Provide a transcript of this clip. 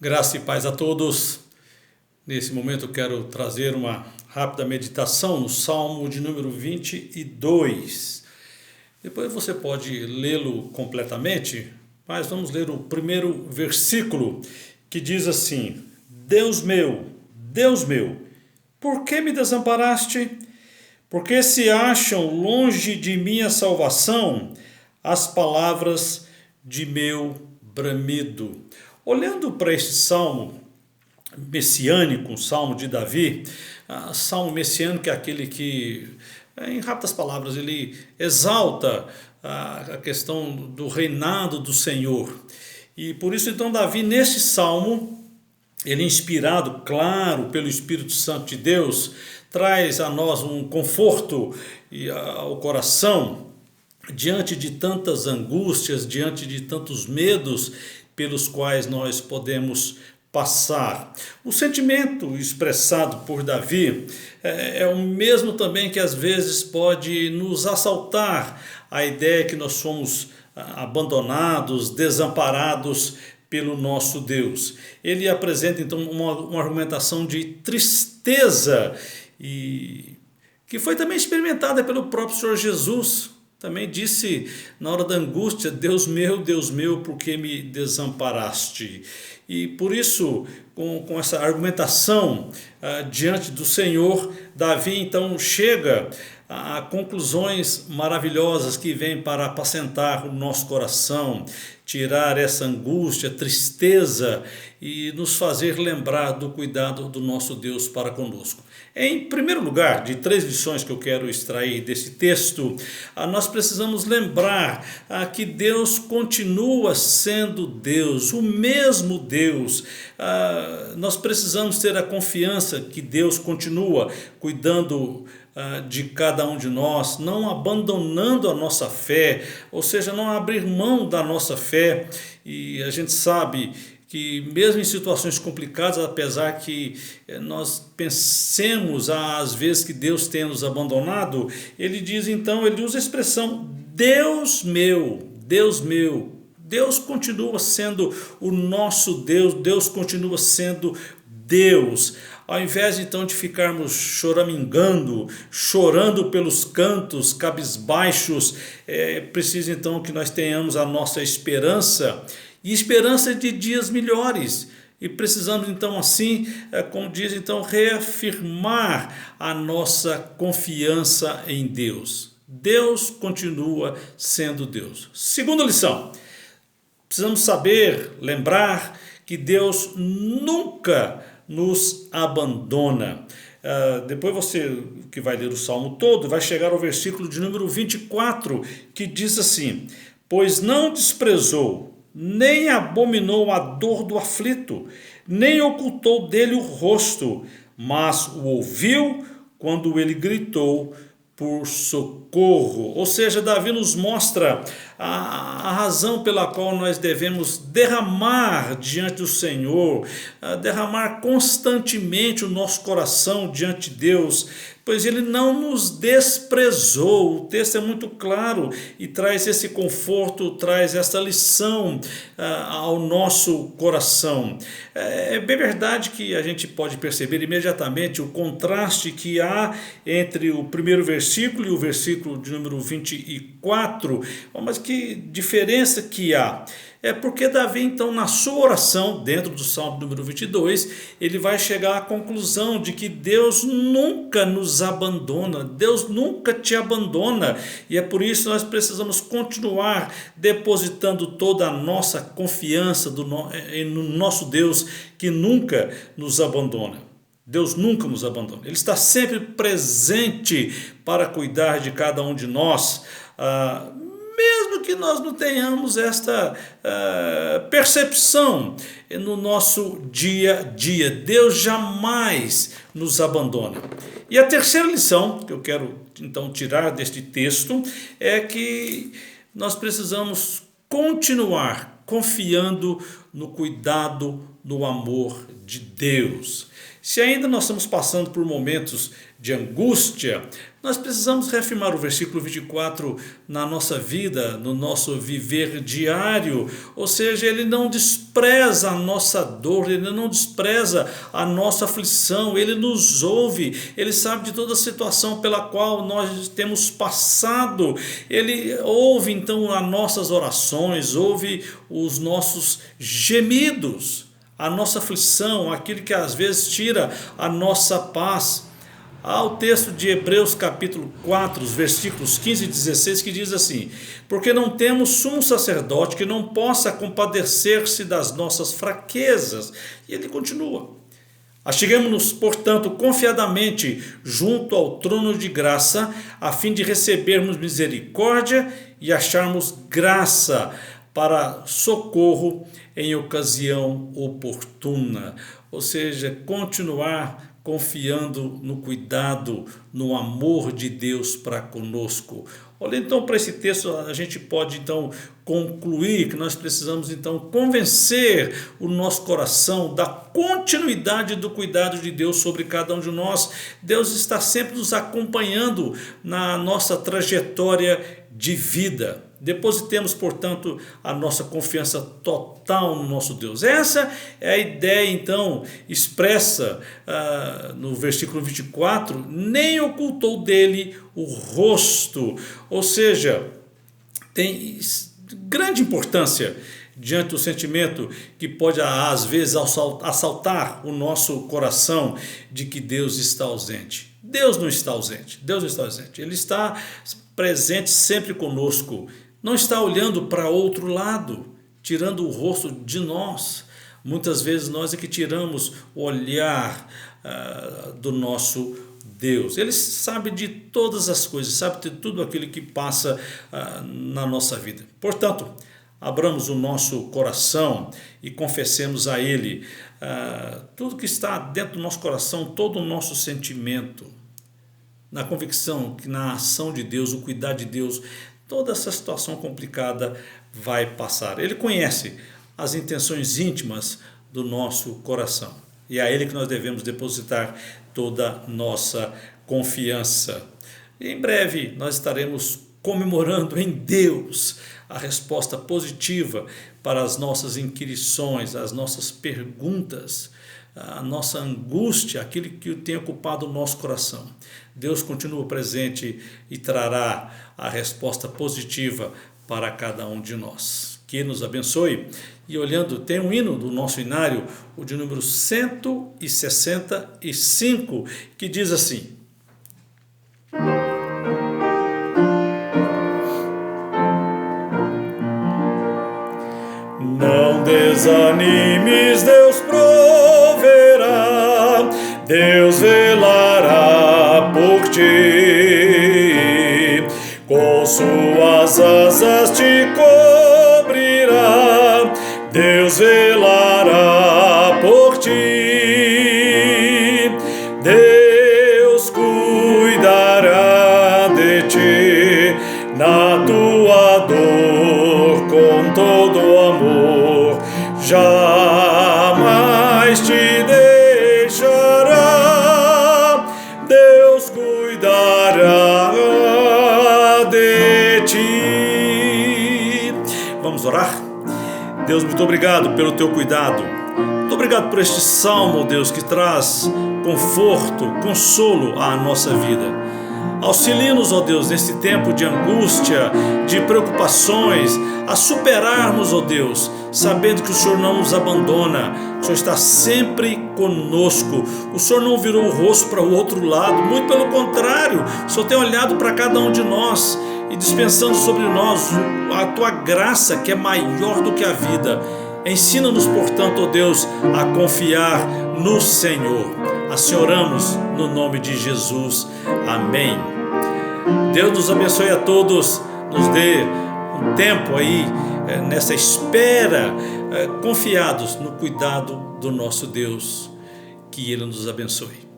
Graça e paz a todos. Nesse momento eu quero trazer uma rápida meditação no Salmo de número 22. Depois você pode lê-lo completamente, mas vamos ler o primeiro versículo que diz assim: Deus meu, por que me desamparaste? Porque se acham longe de minha salvação as palavras de meu bramido. Olhando para este salmo messiânico, um salmo de Davi, salmo messiânico é aquele que, em rápidas palavras, ele exalta a questão do reinado do Senhor. E por isso, então, Davi, neste salmo, ele inspirado, claro, pelo Espírito Santo de Deus, traz a nós um conforto ao coração diante de tantas angústias, diante de tantos medos pelos quais nós podemos passar. O sentimento expressado por Davi é o mesmo também que às vezes pode nos assaltar, a ideia que nós somos abandonados, desamparados pelo nosso Deus. Ele apresenta então uma argumentação de tristeza e que foi também experimentada pelo próprio Senhor Jesus. Também disse na hora da angústia: Deus meu, por que me desamparaste? E por isso, com essa argumentação diante do Senhor, Davi então chega a conclusões maravilhosas que vêm para apacentar o nosso coração, tirar essa angústia, tristeza e nos fazer lembrar do cuidado do nosso Deus para conosco. Em primeiro lugar, de 3 lições que eu quero extrair desse texto, nós precisamos lembrar que Deus continua sendo Deus, o mesmo Deus. Nós precisamos ter a confiança que Deus continua cuidando de cada um de nós, não abandonando a nossa fé, ou seja, não abrir mão da nossa fé. E a gente sabe que mesmo em situações complicadas, apesar que nós pensemos às vezes que Deus tenha nos abandonado, ele usa a expressão Deus meu, Deus meu. Deus continua sendo o nosso Deus, Deus continua sendo Deus. Ao invés então de ficarmos choramingando, chorando pelos cantos, cabisbaixos, é preciso então que nós tenhamos a nossa esperança, e esperança de dias melhores. E precisamos então assim, como diz então, reafirmar a nossa confiança em Deus. Deus continua sendo Deus. Segunda lição, precisamos saber, lembrar que Deus nunca nos abandona. Depois você que vai ler o salmo todo, vai chegar ao versículo de número 24, que diz assim: pois não desprezou, nem abominou a dor do aflito, nem ocultou dele o rosto, mas o ouviu quando ele gritou por socorro. Ou seja, Davi nos mostra a razão pela qual nós devemos derramar diante do Senhor, derramar constantemente o nosso coração diante de Deus, pois ele não nos desprezou. O texto é muito claro e traz esse conforto, traz essa lição ao nosso coração. É bem verdade que a gente pode perceber imediatamente o contraste que há entre o primeiro versículo e o versículo de número 24, mas que diferença que há? É porque Davi, então, na sua oração, dentro do Salmo número 22, ele vai chegar à conclusão de que Deus nunca nos abandona, Deus nunca te abandona, e é por isso que nós precisamos continuar depositando toda a nossa confiança no nosso Deus, que nunca nos abandona. Deus nunca nos abandona, Ele está sempre presente para cuidar de cada um de nós, mesmo que nós não tenhamos esta percepção no nosso dia a dia. Deus jamais nos abandona. E a terceira lição que eu quero então tirar deste texto é que nós precisamos continuar confiando no cuidado, no amor de Deus. Se ainda nós estamos passando por momentos de angústia, nós precisamos reafirmar o versículo 24 na nossa vida, no nosso viver diário. Ou seja, ele não despreza a nossa dor, ele não despreza a nossa aflição, ele nos ouve, ele sabe de toda a situação pela qual nós temos passado, ele ouve então as nossas orações, ouve os nossos gemidos, a nossa aflição, aquilo que às vezes tira a nossa paz. Há o texto de Hebreus capítulo 4, os versículos 15 e 16, que diz assim: porque não temos sumo sacerdote que não possa compadecer-se das nossas fraquezas. E ele continua: acheguemo-nos, portanto, confiadamente junto ao trono de graça, a fim de recebermos misericórdia e acharmos graça para socorro em ocasião oportuna. Ou seja, continuar confiando no cuidado, no amor de Deus para conosco. Olha, então, para esse texto, a gente pode então concluir que nós precisamos então convencer o nosso coração da continuidade do cuidado de Deus sobre cada um de nós. Deus está sempre nos acompanhando na nossa trajetória de vida. Depositemos, portanto, a nossa confiança total no nosso Deus. Essa é a ideia, então, expressa no versículo 24: nem ocultou dele o rosto. Ou seja, tem grande importância diante do sentimento que pode, às vezes, assaltar o nosso coração de que Deus está ausente. Deus não está ausente, Deus não está ausente. Ele está presente sempre conosco. Não está olhando para outro lado, tirando o rosto de nós. Muitas vezes nós é que tiramos o olhar do nosso Deus. Ele sabe de todas as coisas, sabe de tudo aquilo que passa na nossa vida. Portanto, abramos o nosso coração e confessemos a Ele tudo que está dentro do nosso coração, todo o nosso sentimento, na convicção que na ação de Deus, o cuidar de Deus, toda essa situação complicada vai passar. Ele conhece as intenções íntimas do nosso coração. E é a Ele que nós devemos depositar toda a nossa confiança. E em breve nós estaremos comemorando em Deus a resposta positiva para as nossas inquirições, as nossas perguntas, a nossa angústia, aquilo que tem ocupado o nosso coração. Deus continua presente e trará a resposta positiva para cada um de nós. Que nos abençoe. E olhando, tem um hino do nosso inário, o de número 165, que diz assim: não desanimes, Deus proverá, Deus velará por ti, com suas asas te cobrirá, Deus velará por ti, Deus cuidará de ti na tua dor com todo amor, jamais te deixará, Deus cuidará de ti. Vamos orar? Deus, muito obrigado pelo teu cuidado. Muito obrigado por este salmo, Deus, que traz conforto, consolo à nossa vida. Auxilia-nos, ó Deus, nesse tempo de angústia, de preocupações, a superarmos, ó Deus, sabendo que o Senhor não nos abandona, o Senhor está sempre conosco, o Senhor não virou o rosto para o outro lado, muito pelo contrário, o Senhor tem olhado para cada um de nós e dispensando sobre nós a tua graça, que é maior do que a vida. Ensina-nos, portanto, ó Deus, a confiar no Senhor. Assim oramos no nome de Jesus. Amém. Deus nos abençoe a todos, nos dê um tempo aí nessa espera, confiados no cuidado do nosso Deus. Que Ele nos abençoe.